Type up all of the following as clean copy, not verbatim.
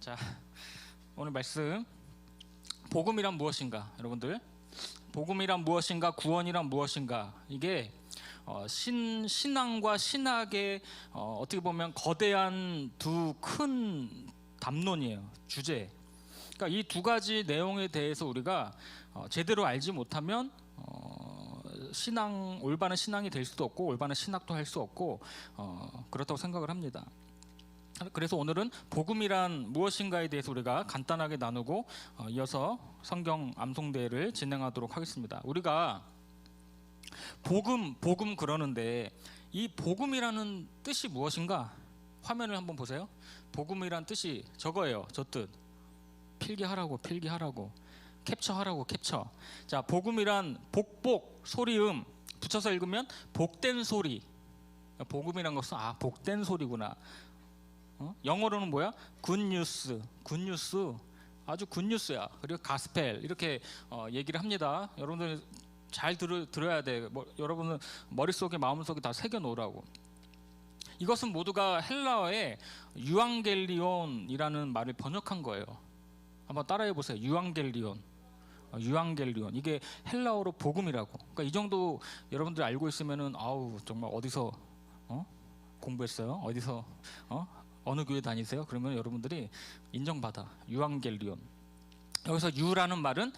자, 오늘 말씀 복음이란 무엇인가? 여러분들, 복음이란 무엇인가? 구원이란 무엇인가? 이게 신앙과 신학의 어떻게 보면 거대한 두 큰 담론이에요. 주제. 그러니까 이 두 가지 내용에 대해서 우리가 제대로 알지 못하면 올바른 신앙이 될 수도 없고 올바른 신학도 할 수 없고 그렇다고 생각을 합니다. 그래서 오늘은 복음이란 무엇인가에 대해서 우리가 간단하게 나누고 이어서 성경 암송대회를 진행하도록 하겠습니다. 우리가 복음 그러는데 이 복음이라는 뜻이 무엇인가? 화면을 한번 보세요. 복음이란 뜻이 저거예요. 저 뜻. 필기하라고. 캡처하라고. 자, 복음이란 복복 소리음 붙여서 읽으면 복된 소리. 복음이란 것은 복된 소리구나. 영어로는 뭐야? 굿뉴스. 아주 굿뉴스야. 그리고 가스펠 이렇게 얘기를 합니다. 여러분들 잘 들어야 돼. 여러분은 머릿속에 마음속에 다 새겨 놓으라고. 이것은 모두가 헬라어의 유앙겔리온이라는 말을 번역한 거예요. 한번 따라해 보세요. 유앙겔리온. 이게 헬라어로 복음이라고. 그러니까 이 정도 여러분들 알고 있으면은 정말 어디서 공부했어요? 어디서 어느 교회 다니세요? 그러면 여러분들이 인정받아. 유앙겔리온. 여기서 유라는 말은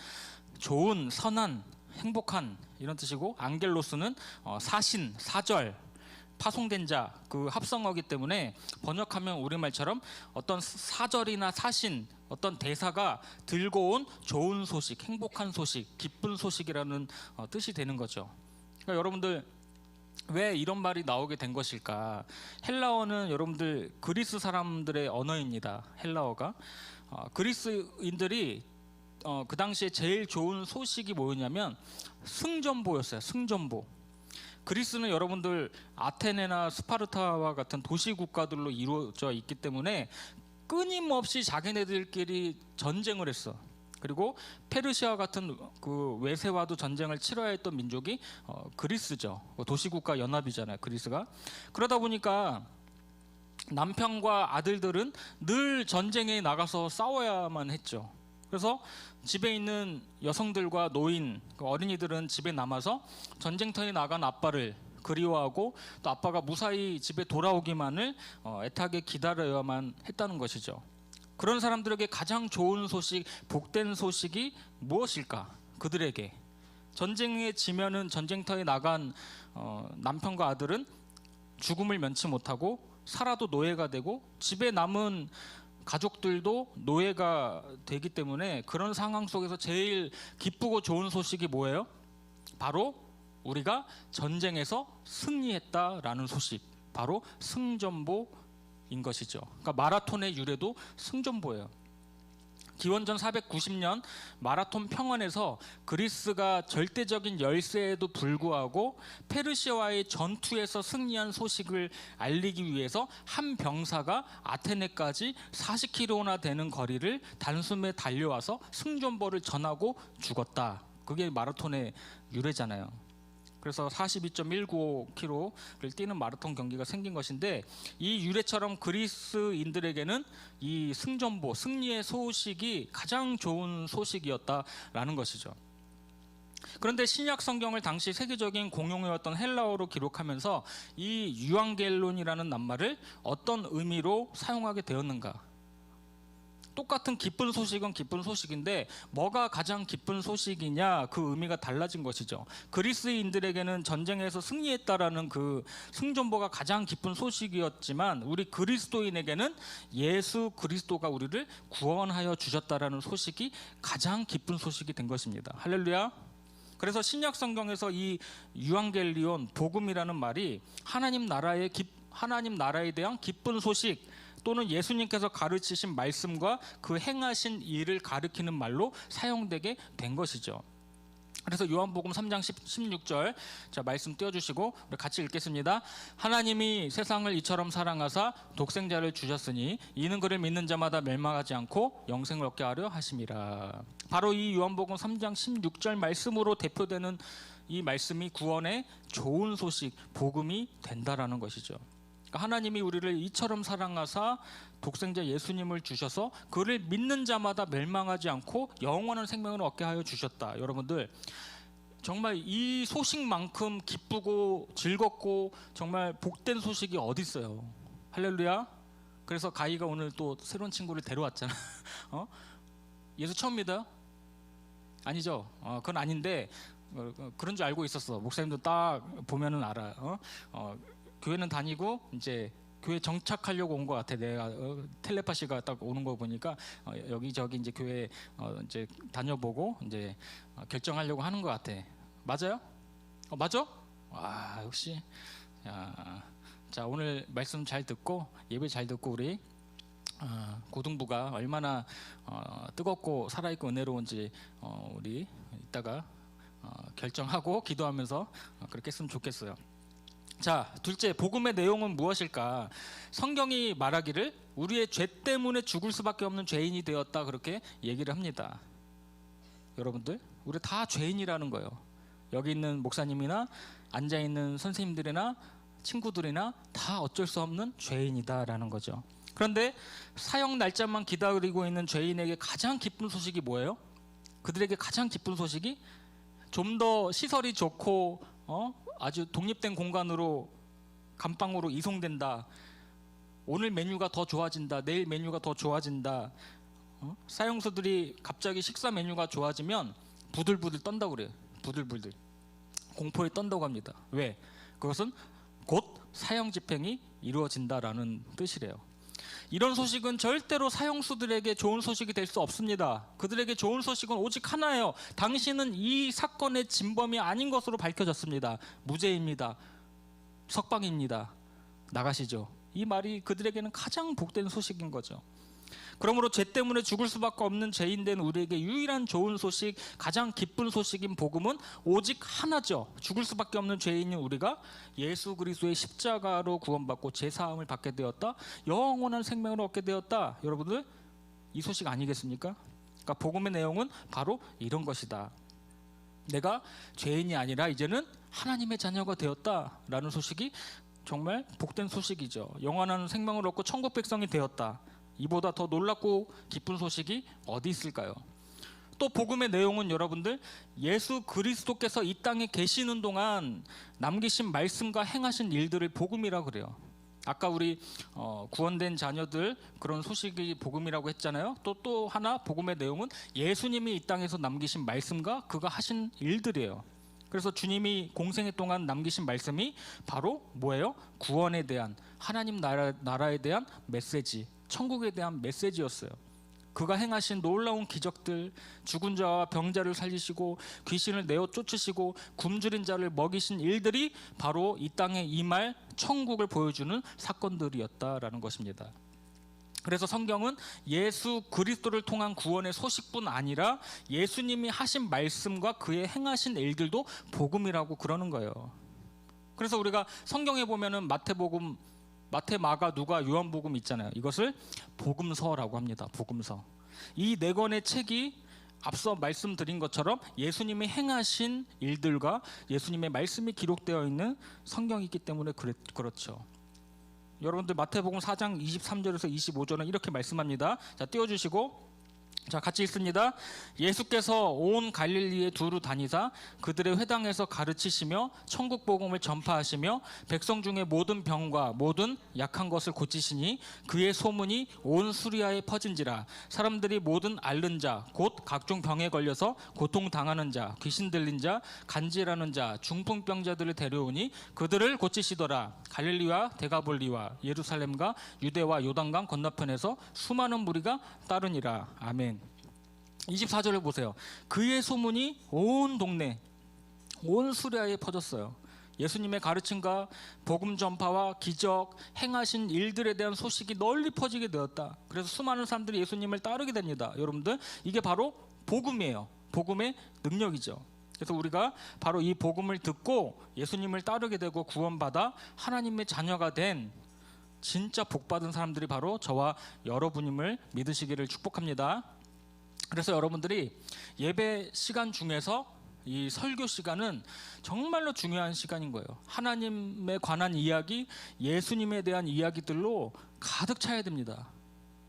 좋은, 선한, 행복한 이런 뜻이고, 앙겔로스는 사신, 사절, 파송된 자 그 합성어기 때문에 번역하면 우리말처럼 어떤 사절이나 사신, 어떤 대사가 들고 온 좋은 소식, 행복한 소식, 기쁜 소식이라는 뜻이 되는 거죠. 그러니까 여러분들 왜 이런 말이 나오게 된 것일까? 헬라어는 여러분들 그리스 사람들의 언어입니다. 헬라어가 그리스인들이 그 당시에 제일 좋은 소식이 뭐였냐면 승전보였어요. 승전보. 그리스는 여러분들 아테네나 스파르타와 같은 도시 국가들로 이루어져 있기 때문에 끊임없이 자기네들끼리 전쟁을 했어. 그리고 페르시아 같은 그 외세와도 전쟁을 치러야 했던 민족이 그리스죠. 도시국가 연합이잖아요, 그리스가. 그러다 보니까 남편과 아들들은 늘 전쟁에 나가서 싸워야만 했죠. 그래서 집에 있는 여성들과 노인, 어린이들은 집에 남아서 전쟁터에 나간 아빠를 그리워하고 또 아빠가 무사히 집에 돌아오기만을 애타게 기다려야만 했다는 것이죠. 그런 사람들에게 가장 좋은 소식, 복된 소식이 무엇일까? 그들에게 전쟁에 지면은 전쟁터에 나간 남편과 아들은 죽음을 면치 못하고 살아도 노예가 되고 집에 남은 가족들도 노예가 되기 때문에 그런 상황 속에서 제일 기쁘고 좋은 소식이 뭐예요? 바로 우리가 전쟁에서 승리했다라는 소식, 바로 승전보인 것이죠. 그러니까 마라톤의 유래도 승전보예요. 기원전 490년 마라톤 평원에서 그리스가 절대적인 열세에도 불구하고 페르시아와의 전투에서 승리한 소식을 알리기 위해서 한 병사가 아테네까지 40km나 되는 거리를 단숨에 달려와서 승전보를 전하고 죽었다. 그게 마라톤의 유래잖아요. 그래서 42.195km를 뛰는 마라톤 경기가 생긴 것인데, 이 유래처럼 그리스인들에게는 이 승전보, 승리의 소식이 가장 좋은 소식이었다라는 것이죠. 그런데 신약 성경을 당시 세계적인 공용어였던 헬라어로 기록하면서 이 유앙겔론이라는 낱말을 어떤 의미로 사용하게 되었는가? 똑같은 기쁜 소식은 기쁜 소식인데 뭐가 가장 기쁜 소식이냐, 그 의미가 달라진 것이죠. 그리스인들에게는 전쟁에서 승리했다라는 그 승전보가 가장 기쁜 소식이었지만 우리 그리스도인에게는 예수 그리스도가 우리를 구원하여 주셨다라는 소식이 가장 기쁜 소식이 된 것입니다. 할렐루야. 그래서 신약 성경에서 이 유앙겔리온, 복음이라는 말이 하나님 나라에 대한 기쁜 소식 또는 예수님께서 가르치신 말씀과 그 행하신 일을 가리키는 말로 사용되게 된 것이죠. 그래서 요한복음 3장 16절 자, 말씀 띄워주시고 우리 같이 읽겠습니다. 하나님이 세상을 이처럼 사랑하사 독생자를 주셨으니 이는 그를 믿는 자마다 멸망하지 않고 영생을 얻게 하려 하심이라. 바로 이 요한복음 3장 16절 말씀으로 대표되는 이 말씀이 구원의 좋은 소식, 복음이 된다라는 것이죠. 그러니까 하나님이 우리를 이처럼 사랑하사 독생자 예수님을 주셔서 그를 믿는 자마다 멸망하지 않고 영원한 생명을 얻게 하여 주셨다. 여러분들 정말 이 소식만큼 기쁘고 즐겁고 정말 복된 소식이 어디 있어요? 할렐루야. 그래서 가희가 오늘 또 새로운 친구를 데려왔잖아. 예수 처음 믿어요? 아니죠. 그건 아닌데 그런 줄 알고 있었어. 목사님도 딱 보면은 알아. 교회는 다니고 이제 교회 정착하려고 온 것 같아. 내가 텔레파시가 딱 오는 거 보니까 여기저기 이제 교회 이제 다녀보고 이제 결정하려고 하는 것 같아. 맞아요? 맞아? 와 역시. 자 오늘 말씀 잘 듣고 예배 잘 듣고 우리 고등부가 얼마나 뜨겁고 살아있고 은혜로운지 우리 이따가 결정하고 기도하면서 그렇게 했으면 좋겠어요. 자, 둘째, 복음의 내용은 무엇일까? 성경이 말하기를 우리의 죄 때문에 죽을 수밖에 없는 죄인이 되었다 그렇게 얘기를 합니다. 여러분들, 우리 다 죄인이라는 거예요. 여기 있는 목사님이나 앉아있는 선생님들이나 친구들이나 다 어쩔 수 없는 죄인이다라는 거죠. 그런데 사형 날짜만 기다리고 있는 죄인에게 가장 기쁜 소식이 뭐예요? 그들에게 가장 기쁜 소식이 좀 더 시설이 좋고 아주 독립된 공간으로 감방으로 이송된다. 오늘 메뉴가 더 좋아진다. 내일 메뉴가 더 좋아진다. 사형수들이 갑자기 식사 메뉴가 좋아지면 부들부들 떤다고 그래요. 부들부들 공포에 떤다고 합니다. 왜? 그것은 곧 사형 집행이 이루어진다라는 뜻이래요. 이런 소식은 절대로 사형수들에게 좋은 소식이 될 수 없습니다. 그들에게 좋은 소식은 오직 하나예요. 당신은 이 사건의 진범이 아닌 것으로 밝혀졌습니다. 무죄입니다. 석방입니다. 나가시죠. 이 말이 그들에게는 가장 복된 소식인 거죠. 그러므로 죄 때문에 죽을 수밖에 없는 죄인 된 우리에게 유일한 좋은 소식, 가장 기쁜 소식인 복음은 오직 하나죠. 죽을 수밖에 없는 죄인인 우리가 예수 그리스도의 십자가로 구원받고 제사함을 받게 되었다. 영원한 생명을 얻게 되었다. 여러분들 이 소식 아니겠습니까? 그러니까 복음의 내용은 바로 이런 것이다. 내가 죄인이 아니라 이제는 하나님의 자녀가 되었다라는 소식이 정말 복된 소식이죠. 영원한 생명을 얻고 천국 백성이 되었다. 이보다 더 놀랍고 기쁜 소식이 어디 있을까요? 또 복음의 내용은 여러분들 예수 그리스도께서 이 땅에 계시는 동안 남기신 말씀과 행하신 일들을 복음이라고 그래요. 아까 우리 구원된 자녀들 그런 소식이 복음이라고 했잖아요. 또 하나 복음의 내용은 예수님이 이 땅에서 남기신 말씀과 그가 하신 일들이에요. 그래서 주님이 공생애 동안 남기신 말씀이 바로 뭐예요? 구원에 대한 하나님 나라에 대한 메시지, 천국에 대한 메시지였어요. 그가 행하신 놀라운 기적들, 죽은 자와 병자를 살리시고 귀신을 내어 쫓으시고 굶주린 자를 먹이신 일들이 바로 이 땅에 임할 천국을 보여주는 사건들이었다라는 것입니다. 그래서 성경은 예수 그리스도를 통한 구원의 소식뿐 아니라 예수님이 하신 말씀과 그의 행하신 일들도 복음이라고 그러는 거예요. 그래서 우리가 성경에 보면은 마태복음, 마태, 마가, 누가, 요한복음 있잖아요. 이것을 복음서라고 합니다. 복음서. 이 네 권의 책이 앞서 말씀드린 것처럼 예수님이 행하신 일들과 예수님의 말씀이 기록되어 있는 성경이기 때문에 그렇죠. 여러분들 마태복음 4장 23절에서 25절은 이렇게 말씀합니다. 자, 띄워주시고 자, 같이 읽습니다. 예수께서 온 갈릴리에 두루 다니사 그들의 회당에서 가르치시며 천국 복음을 전파하시며 백성 중에 모든 병과 모든 약한 것을 고치시니 그의 소문이 온 수리아에 퍼진지라. 사람들이 모든 앓는 자 곧 각종 병에 걸려서 고통당하는 자, 귀신 들린 자, 간질하는 자, 중풍병자들을 데려오니 그들을 고치시더라. 갈릴리와 데가볼리와 예루살렘과 유대와 요단강 건너편에서 수많은 무리가 따르니라. 아멘. 24절을 보세요. 그의 소문이 온 동네, 온 수리아에 퍼졌어요. 예수님의 가르침과 복음 전파와 기적, 행하신 일들에 대한 소식이 널리 퍼지게 되었다. 그래서 수많은 사람들이 예수님을 따르게 됩니다. 여러분들, 이게 바로 복음이에요. 복음의 능력이죠. 그래서 우리가 바로 이 복음을 듣고 예수님을 따르게 되고 구원받아 하나님의 자녀가 된 진짜 복받은 사람들이 바로 저와 여러분임을 믿으시기를 축복합니다. 그래서 여러분들이 예배 시간 중에서 이 설교 시간은 정말로 중요한 시간인 거예요. 하나님에 관한 이야기, 예수님에 대한 이야기들로 가득 차야 됩니다.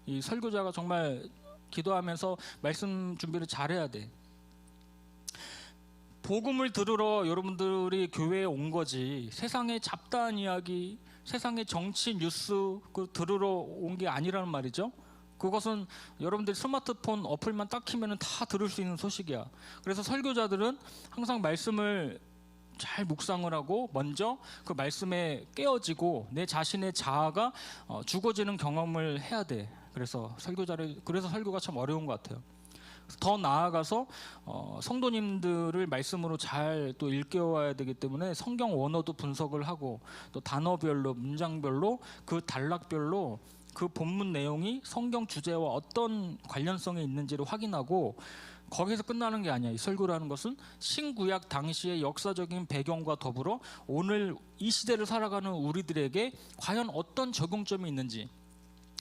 이 설교자가 정말 기도하면서 말씀 준비를 잘해야 돼. 복음을 들으러 여러분들이 교회에 온 거지, 세상의 잡다한 이야기, 세상의 정치 뉴스 그 들으러 온 게 아니라는 말이죠. 그것은 여러분들 스마트폰 어플만 딱 키면은 다 들을 수 있는 소식이야. 그래서 설교자들은 항상 말씀을 잘 묵상을 하고 먼저 그 말씀에 깨어지고 내 자신의 자아가 죽어지는 경험을 해야 돼. 그래서 설교가 참 어려운 것 같아요. 더 나아가서 성도님들을 말씀으로 잘 또 일깨워야 되기 때문에 성경 원어도 분석을 하고 또 단어별로, 문장별로, 그 단락별로 그 본문 내용이 성경 주제와 어떤 관련성이 있는지를 확인하고, 거기서 끝나는 게 아니야. 이 설교라는 것은 신구약 당시의 역사적인 배경과 더불어 오늘 이 시대를 살아가는 우리들에게 과연 어떤 적용점이 있는지,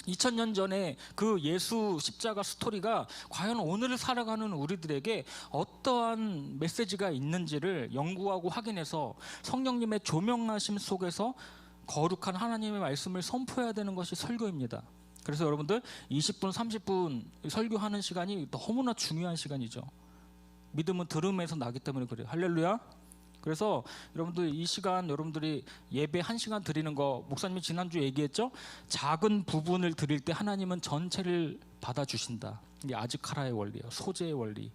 2000년 전에 그 예수 십자가 스토리가 과연 오늘을 살아가는 우리들에게 어떠한 메시지가 있는지를 연구하고 확인해서 성령님의 조명하심 속에서 거룩한 하나님의 말씀을 선포해야 되는 것이 설교입니다. 그래서 여러분들 20분, 30분 설교하는 시간이 너무나 중요한 시간이죠. 믿음은 들음에서 나기 때문에 그래요. 할렐루야. 그래서 여러분들 이 시간, 여러분들이 예배 1시간 드리는 거, 목사님이 지난주 얘기했죠. 작은 부분을 드릴 때 하나님은 전체를 받아주신다. 이게 아즈카라의 원리예요. 소재의 원리.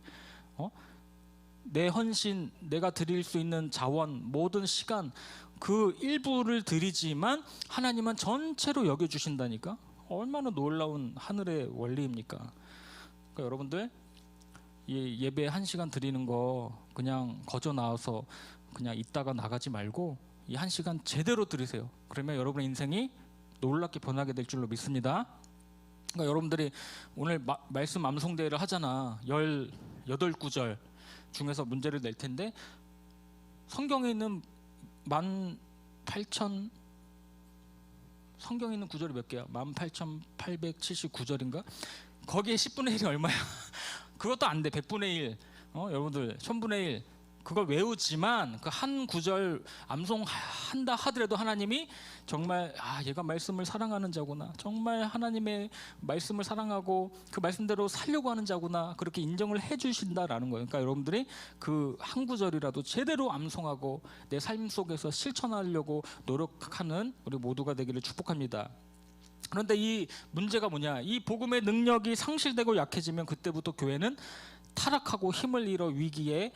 내 헌신, 내가 드릴 수 있는 자원, 모든 시간, 그 일부를 드리지만 하나님은 전체로 여겨주신다니까. 얼마나 놀라운 하늘의 원리입니까? 그러니까 여러분들 예배 1시간 드리는 거 그냥 거저 나와서 그냥 있다가 나가지 말고 이 1시간 제대로 들으세요. 그러면 여러분의 인생이 놀랍게 변하게 될 줄로 믿습니다. 그러니까 여러분들이 오늘 말씀 암송대회를 하잖아. 18구절 중에서 문제를 낼 텐데, 성경에 있는 18,000 성경에 있는 구절이 몇 개야? 18,879절인가? 거기에 10분의 1이 얼마야? 그것도 안 돼. 100분의 1. 여러분들 1000분의 1. 그걸 외우지만 그 한 구절 암송한다 하더라도 하나님이 정말 얘가 말씀을 사랑하는 자구나, 정말 하나님의 말씀을 사랑하고 그 말씀대로 살려고 하는 자구나, 그렇게 인정을 해주신다라는 거예요. 그러니까 여러분들이 그 한 구절이라도 제대로 암송하고 내 삶 속에서 실천하려고 노력하는 우리 모두가 되기를 축복합니다. 그런데 이 문제가 뭐냐? 이 복음의 능력이 상실되고 약해지면 그때부터 교회는 타락하고 힘을 잃어 위기를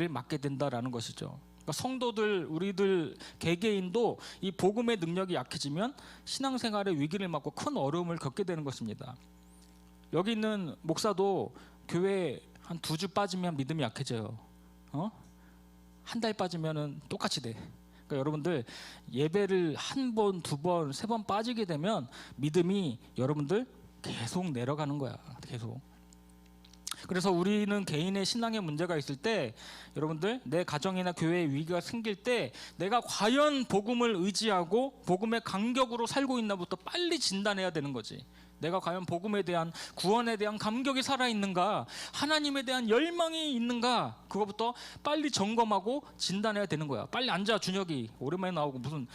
맞게 된다라는 것이죠. 그러니까 성도들, 우리들 개개인도 이 복음의 능력이 약해지면 신앙생활의 위기를 맞고 큰 어려움을 겪게 되는 것입니다. 여기 있는 목사도 교회 한 2주 빠지면 믿음이 약해져요. 한 달 빠지면은 똑같이 돼. 그러니까 여러분들 예배를 1번, 2번, 3번 빠지게 되면 믿음이 여러분들 계속 내려가는 거야. 계속. 그래서 우리는 개인의 신앙에 문제가 있을 때, 여러분들 내 가정이나 교회에 위기가 생길 때 내가 과연 복음을 의지하고 복음의 감격으로 살고 있나부터 빨리 진단해야 되는 거지. 내가 과연 복음에 대한, 구원에 대한 감격이 살아있는가, 하나님에 대한 열망이 있는가, 그거부터 빨리 점검하고 진단해야 되는 거야. 빨리 앉아. 준혁이 오랜만에 나오고 무슨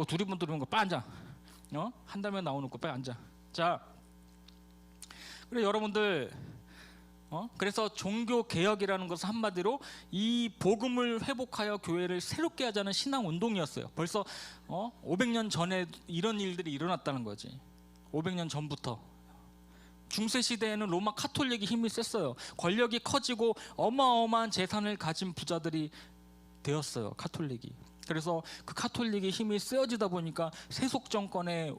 두리번 들으는 거 빨리 앉아. 한 달에 나오는 거 빨리 앉아. 자, 그래 여러분들, 그래서 종교 개혁이라는 것은 한마디로 이 복음을 회복하여 교회를 새롭게 하자는 신앙 운동이었어요. 벌써 500년 전에 이런 일들이 일어났다는 거지. 500년 전부터. 중세 시대에는 로마 카톨릭이 힘이 셌어요. 권력이 커지고 어마어마한 재산을 가진 부자들이 되었어요, 카톨릭이. 그래서 그 카톨릭이 힘이 세어지다 보니까 세속 정권의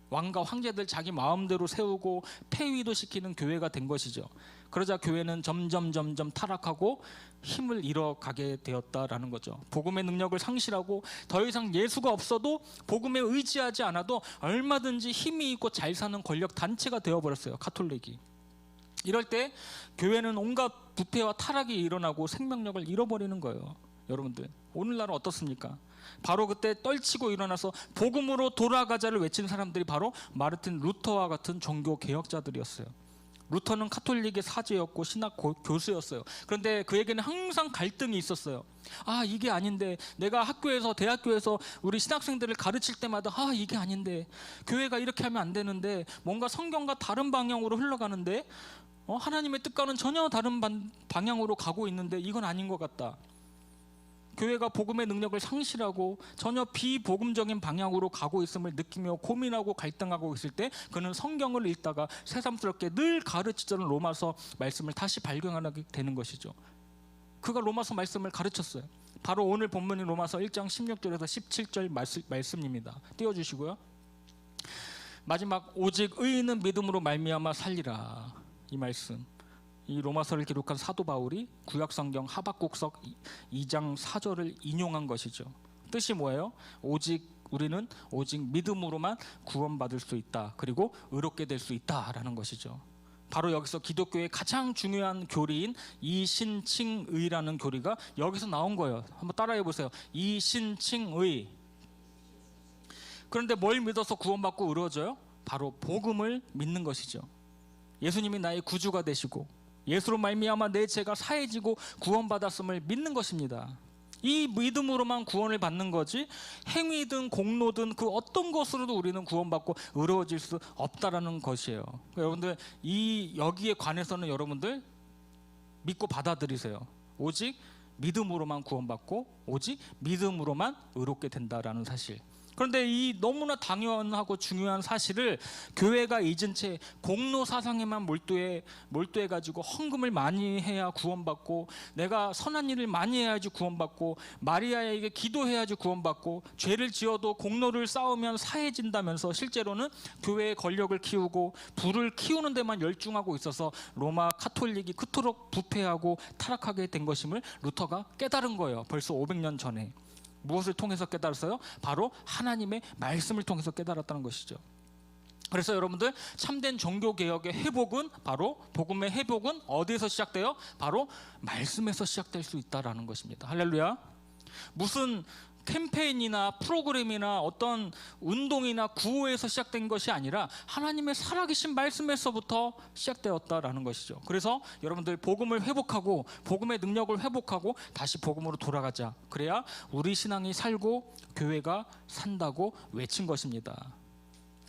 왕과 황제들 자기 마음대로 세우고 폐위도 시키는 교회가 된 것이죠. 그러자 교회는 점점 타락하고 힘을 잃어가게 되었다라는 거죠. 복음의 능력을 상실하고 더 이상 예수가 없어도 복음에 의지하지 않아도 얼마든지 힘이 있고 잘 사는 권력 단체가 되어버렸어요, 카톨릭이. 이럴 때 교회는 온갖 부패와 타락이 일어나고 생명력을 잃어버리는 거예요. 여러분들 오늘날은 어떻습니까? 바로 그때 떨치고 일어나서 복음으로 돌아가자를 외친 사람들이 바로 마르틴 루터와 같은 종교 개혁자들이었어요. 루터는 카톨릭의 사제였고 신학 교수였어요. 그런데 그에게는 항상 갈등이 있었어요. 아, 이게 아닌데, 내가 학교에서, 대학교에서 우리 신학생들을 가르칠 때마다 아, 이게 아닌데, 교회가 이렇게 하면 안 되는데, 뭔가 성경과 다른 방향으로 흘러가는데, 하나님의 뜻과는 전혀 다른 방향으로 가고 있는데 이건 아닌 것 같다. 교회가 복음의 능력을 상실하고 전혀 비복음적인 방향으로 가고 있음을 느끼며 고민하고 갈등하고 있을 때, 그는 성경을 읽다가 새삼스럽게 늘 가르치던 로마서 말씀을 다시 발견하게 되는 것이죠. 그가 로마서 말씀을 가르쳤어요. 바로 오늘 본문인 로마서 1장 16절에서 17절 말씀입니다. 띄워주시고요. 마지막, 오직 의인은 믿음으로 말미암아 살리라. 이 말씀, 이 로마서를 기록한 사도 바울이 구약성경 하박국서 2장 4절을 인용한 것이죠. 뜻이 뭐예요? 우리는 오직 믿음으로만 구원받을 수 있다, 그리고 의롭게 될 수 있다라는 것이죠. 바로 여기서 기독교의 가장 중요한 교리인 이신칭의라는 교리가 여기서 나온 거예요. 한번 따라해 보세요. 이신칭의. 그런데 뭘 믿어서 구원받고 의로워져요? 바로 복음을 믿는 것이죠. 예수님이 나의 구주가 되시고 예수로 말미암아 내 죄가 사해지고 구원받았음을 믿는 것입니다. 이 믿음으로만 구원을 받는 거지, 행위든 공로든 그 어떤 것으로도 우리는 구원받고 의로워질 수 없다라는 것이에요. 여러분들, 여기에 관해서는 여러분들 믿고 받아들이세요. 오직 믿음으로만 구원받고 오직 믿음으로만 의롭게 된다라는 사실. 그런데 이 너무나 당연하고 중요한 사실을 교회가 잊은 채 공로 사상에만 몰두해 가지고 헌금을 많이 해야 구원받고, 내가 선한 일을 많이 해야지 구원받고, 마리아에게 기도해야지 구원받고, 죄를 지어도 공로를 쌓으면 사해진다면서 실제로는 교회의 권력을 키우고 부를 키우는 데만 열중하고 있어서 로마 카톨릭이 그토록 부패하고 타락하게 된 것임을 루터가 깨달은 거예요. 벌써 500년 전에. 무엇을 통해서 깨달았어요? 바로 하나님의 말씀을 통해서 깨달았다는 것이죠. 그래서 여러분들, 참된 종교개혁의 회복은, 바로 복음의 회복은 어디에서 시작돼요? 바로 말씀에서 시작될 수 있다는 것입니다. 할렐루야. 무슨 캠페인이나 프로그램이나 어떤 운동이나 구호에서 시작된 것이 아니라 하나님의 살아계신 말씀에서부터 시작되었다라는 것이죠. 그래서 여러분들, 복음을 회복하고 복음의 능력을 회복하고 다시 복음으로 돌아가자. 그래야 우리 신앙이 살고 교회가 산다고 외친 것입니다.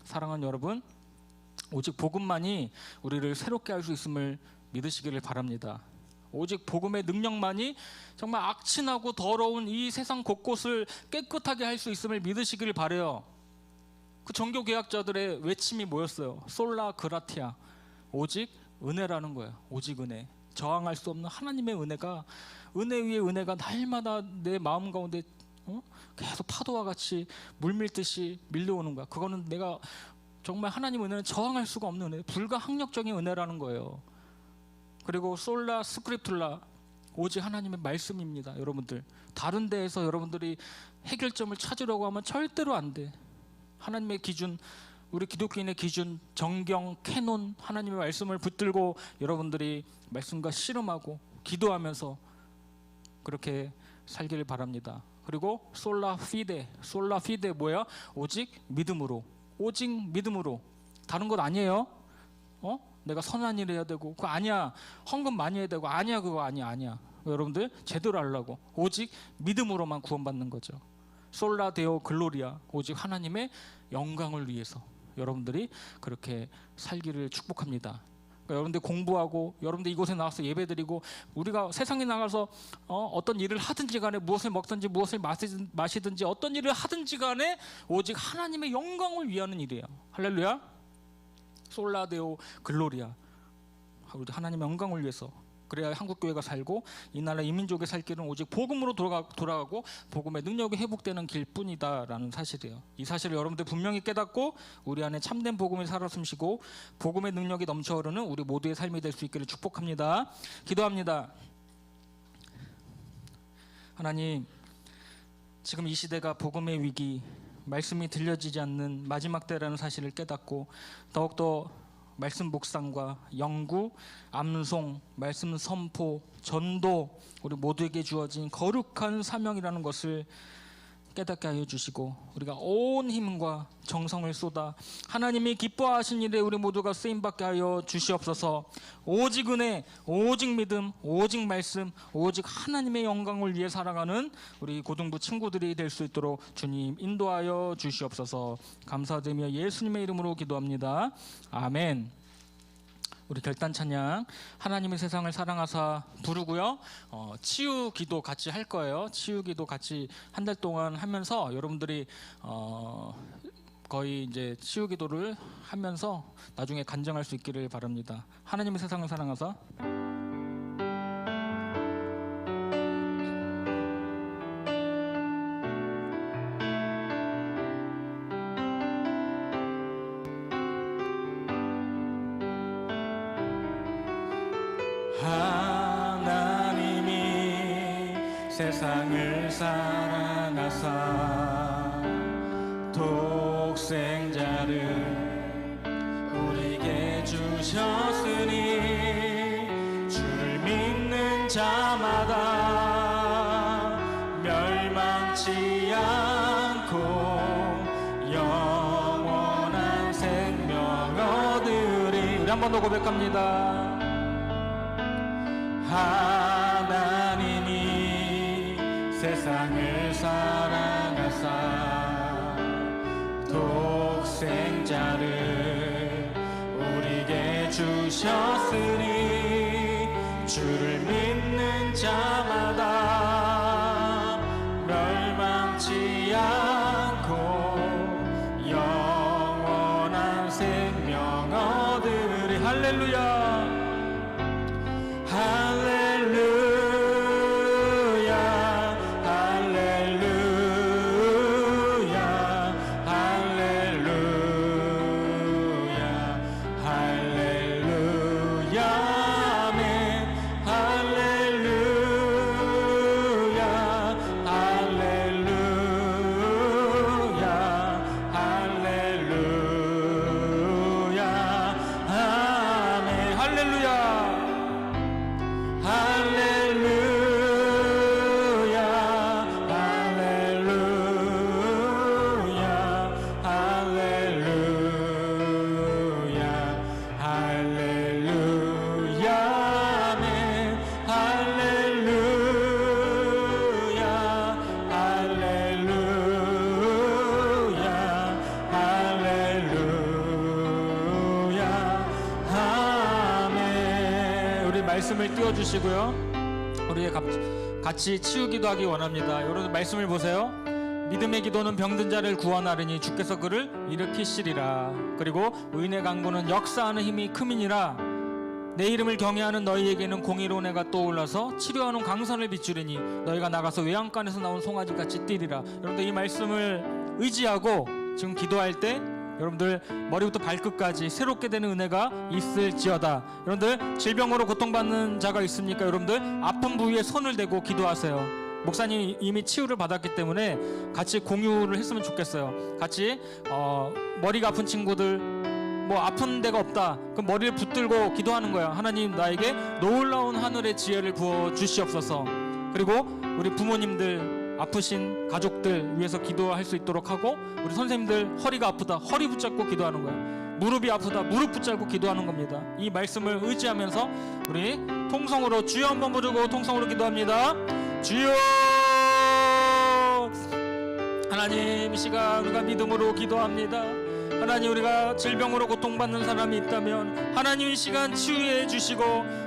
사랑하는 여러분, 오직 복음만이 우리를 새롭게 할 수 있음을 믿으시기를 바랍니다. 오직 복음의 능력만이 정말 악친하고 더러운 이 세상 곳곳을 깨끗하게 할 수 있음을 믿으시길 바라요. 그 종교개혁자들의 외침이 뭐였어요? 솔라 그라티아, 오직 은혜라는 거예요. 오직 은혜, 저항할 수 없는 하나님의 은혜가, 은혜 위에 은혜가 날마다 내 마음 가운데 계속 파도와 같이 물밀듯이 밀려오는 거야. 그거는 내가 정말 하나님 은혜는 저항할 수가 없는 은혜, 불가항력적인 은혜라는 거예요. 그리고 솔라 스크립툴라, 오직 하나님의 말씀입니다. 여러분들, 다른 데에서 여러분들이 해결점을 찾으려고 하면 절대로 안 돼. 하나님의 기준, 우리 기독교인의 기준, 정경, 캐논, 하나님의 말씀을 붙들고 여러분들이 말씀과 씨름하고 기도하면서 그렇게 살기를 바랍니다. 그리고 솔라 피데 뭐야? 오직 믿음으로, 오직 믿음으로. 다른 것 아니에요. 내가 선한 일 해야 되고, 그거 아니야. 헌금 많이 해야 되고, 아니야, 그거 아니야. 여러분들 제대로 하려고 오직 믿음으로만 구원받는 거죠. 솔라 데오 글로리아, 오직 하나님의 영광을 위해서 여러분들이 그렇게 살기를 축복합니다. 그러니까 여러분들 공부하고, 여러분들 이곳에 나와서 예배드리고, 우리가 세상에 나가서 어떤 일을 하든지 간에, 무엇을 먹든지 무엇을 마시든지 어떤 일을 하든지 간에 오직 하나님의 영광을 위하는 일이에요. 할렐루야. 솔라데오 글로리아, 하나님의 영광을 위해서. 그래야 한국교회가 살고 이 나라 이민족의 살 길은 오직 복음으로 돌아가고 복음의 능력이 회복되는 길뿐이다라는 사실이에요. 이 사실을 여러분들 분명히 깨닫고 우리 안에 참된 복음이 살아 숨쉬고 복음의 능력이 넘쳐 흐르는 우리 모두의 삶이 될 수 있기를 축복합니다. 기도합니다. 하나님, 지금 이 시대가 복음의 위기, 말씀이 들려지지 않는 마지막 때라는 사실을 깨닫고 더욱더 말씀 묵상과 연구, 암송, 말씀 선포, 전도, 우리 모두에게 주어진 거룩한 사명이라는 것을 깨닫게 하여 주시고 우리가 온 힘과 정성을 쏟아 하나님이 기뻐하신 일에 우리 모두가 쓰임받게 하여 주시옵소서. 오직 은혜, 오직 믿음, 오직 말씀, 오직 하나님의 영광을 위해 살아가는 우리 고등부 친구들이 될 수 있도록 주님 인도하여 주시옵소서. 감사드리며 예수님의 이름으로 기도합니다. 아멘. 우리 결단 찬양 하나님의 세상을 사랑하사 부르고요. 치유 기도 같이 할 거예요. 치유 기도 같이 한 달 동안 하면서 여러분들이 거의 이제 치유 기도를 하면서 나중에 간증할 수 있기를 바랍니다. 하나님의 세상을 사랑하사. 하나님이 세상을 사랑하사 독생자를 우리에게 주셨으니 주를 믿는 자마다 멸망치 않고 영원한 생명 얻으리. 우리 한 번 더 고백합니다. 하나님이 세상을 사랑하사 독생자를 우리에게 주셨으니 주를 믿는 자마다 멸망치 않고 영원한 생명 얻으리. 할렐루야. 할렐루야, 할렐루야, 할렐루야, 할렐루야, 아멘. 할렐루야, 할렐루야, 할렐루야, 아멘. 할렐루야. 할렐루야, 할렐루야, 할렐루야, 할렐루야, 아멘. 할렐루야, 할렐루야, 할렐루야, 아멘. 우리 말씀을 띄워주시고요. 우리 같이 치유기도 하기 원합니다. 여러분 말씀을 보세요. 믿음의 기도는 병든 자를 구원하리니 주께서 그를 일으키시리라. 그리고 의인의 강구는 역사하는 힘이 크미니라. 내 이름을 경외하는 너희에게는 공의로운 해가 떠올라서 치료하는 광선을 비추리니 너희가 나가서 외양간에서 나온 송아지같이 뛰리라. 여러분들 이 말씀을 의지하고 지금 기도할 때 여러분들 머리부터 발끝까지 새롭게 되는 은혜가 있을지어다. 여러분들 질병으로 고통받는 자가 있습니까? 여러분들 아픈 부위에 손을 대고 기도하세요. 목사님이 이미 치유를 받았기 때문에 같이 공유를 했으면 좋겠어요. 같이 머리가 아픈 친구들 뭐 아픈 데가 없다. 그럼 머리를 붙들고 기도하는 거야. 하나님 나에게 놀라운 하늘의 지혜를 부어 주시옵소서. 그리고 우리 부모님들 아프신 가족들 위해서 기도할 수 있도록 하고, 우리 선생님들 허리가 아프다 허리 붙잡고 기도하는 거야. 무릎이 아프다 무릎 붙잡고 기도하는 겁니다. 이 말씀을 의지하면서 우리 통성으로 주여 한번 부르고 통성으로 기도합니다. 주여. 하나님 이 시간 우리가 믿음으로 기도합니다. 하나님 우리가 질병으로 고통받는 사람이 있다면 하나님 이 시간 치유해 주시고,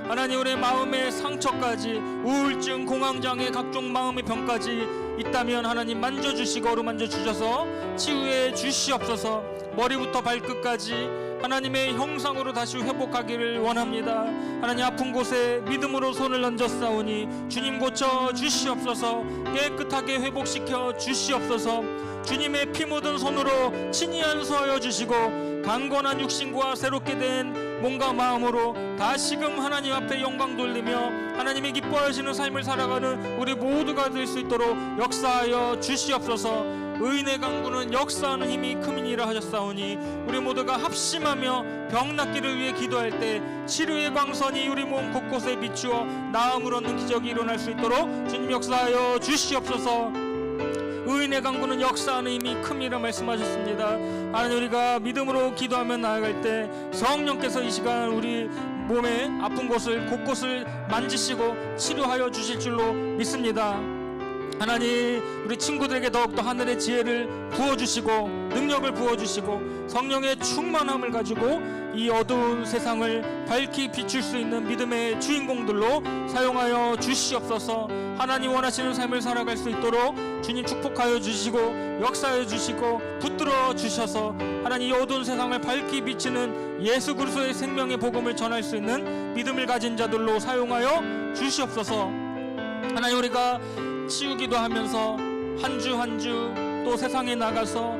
하나님 우리의 마음의 상처까지 우울증 공황장애 각종 마음의 병까지 있다면 하나님 만져주시고 어루만져 주셔서 치유해 주시옵소서. 머리부터 발끝까지 하나님의 형상으로 다시 회복하기를 원합니다. 하나님 아픈 곳에 믿음으로 손을 얹었사오니 주님 고쳐 주시옵소서. 깨끗하게 회복시켜 주시옵소서. 주님의 피 묻은 손으로 친히 안수하여 주시고 강건한 육신과 새롭게 된 몸과 마음으로 다시금 하나님 앞에 영광 돌리며 하나님이 기뻐하시는 삶을 살아가는 우리 모두가 될 수 있도록 역사하여 주시옵소서. 의인의 강구는 역사하는 힘이 크미니라 하셨사오니 우리 모두가 합심하며 병 낫기를 위해 기도할 때 치료의 광선이 우리 몸 곳곳에 비추어 나음을 얻는 기적이 일어날 수 있도록 주님 역사하여 주시옵소서. 의인의 강구는 역사하는 힘이 큼이라 말씀하셨습니다. 하나님, 우리가 믿음으로 기도하며 나아갈 때 성령께서 이 시간 우리 몸의 아픈 곳을 곳곳을 만지시고 치료하여 주실 줄로 믿습니다. 하나님, 우리 친구들에게 더욱더 하늘의 지혜를 부어주시고 능력을 부어주시고 성령의 충만함을 가지고 이 어두운 세상을 밝히 비출 수 있는 믿음의 주인공들로 사용하여 주시옵소서. 하나님 원하시는 삶을 살아갈 수 있도록 주님 축복하여 주시고 역사하여 주시고 붙들어 주셔서 하나님 이 어두운 세상을 밝히 비치는 예수 그리스도의 생명의 복음을 전할 수 있는 믿음을 가진 자들로 사용하여 주시옵소서. 하나님, 우리가 치우기도 하면서 한 주 한 주 또 세상에 나가서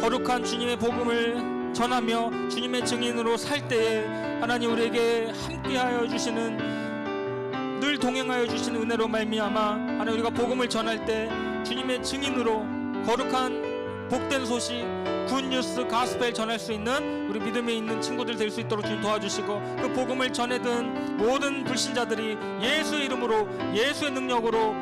거룩한 주님의 복음을 전하며 주님의 증인으로 살 때에 하나님 우리에게 함께하여 주시는, 늘 동행하여 주시는 은혜로 말미암아 하나님 우리가 복음을 전할 때 주님의 증인으로 거룩한 복된 소식, 굿뉴스, 가스펠 전할 수 있는 우리 믿음에 있는 친구들 될 수 있도록 주님 도와주시고 그 복음을 전해든 모든 불신자들이 예수의 이름으로 예수의 능력으로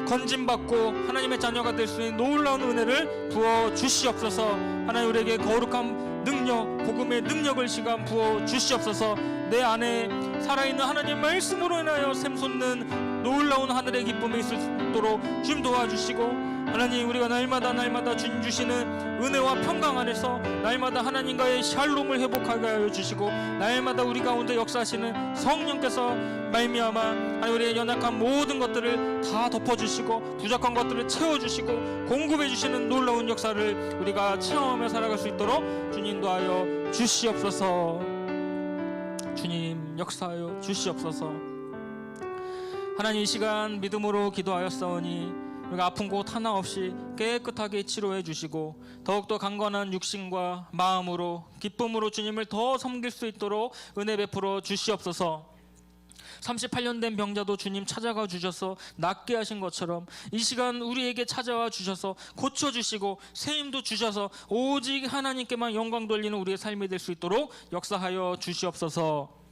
건짐받고 하나님의 자녀가 될 수 있는 놀라운 은혜를 부어 주시옵소서. 하나님 우리에게 거룩한 능력, 복음의 능력을 시간 부어 주시옵소서. 내 안에 살아있는 하나님 말씀으로 인하여 샘솟는 놀라운 하늘의 기쁨이 있을 수 있도록 주님 도와주시고, 하나님 우리가 날마다 주님 주시는 은혜와 평강 안에서 날마다 하나님과의 샬롬을 회복하게 하여 주시고, 날마다 우리 가운데 역사하시는 성령께서 말미암아 하나님 우리의 연약한 모든 것들을 다 덮어주시고 부족한 것들을 채워주시고 공급해 주시는 놀라운 역사를 우리가 체험하며 살아갈 수 있도록 주님 도하여 주시옵소서. 주님 역사하여 주시옵소서. 하나님 이 시간 믿음으로 기도하였사오니 우리가 아픈 곳 하나 없이 깨끗하게 치료해 주시고 더욱더 강건한 육신과 마음으로 기쁨으로 주님을 더 섬길 수 있도록 은혜 베풀어 주시옵소서. 38년 된 병자도 주님 찾아가 주셔서 낫게 하신 것처럼 이 시간 우리에게 찾아와 주셔서 고쳐주시고 세임도 주셔서 오직 하나님께만 영광 돌리는 우리의 삶이 될 수 있도록 역사하여 주시옵소서.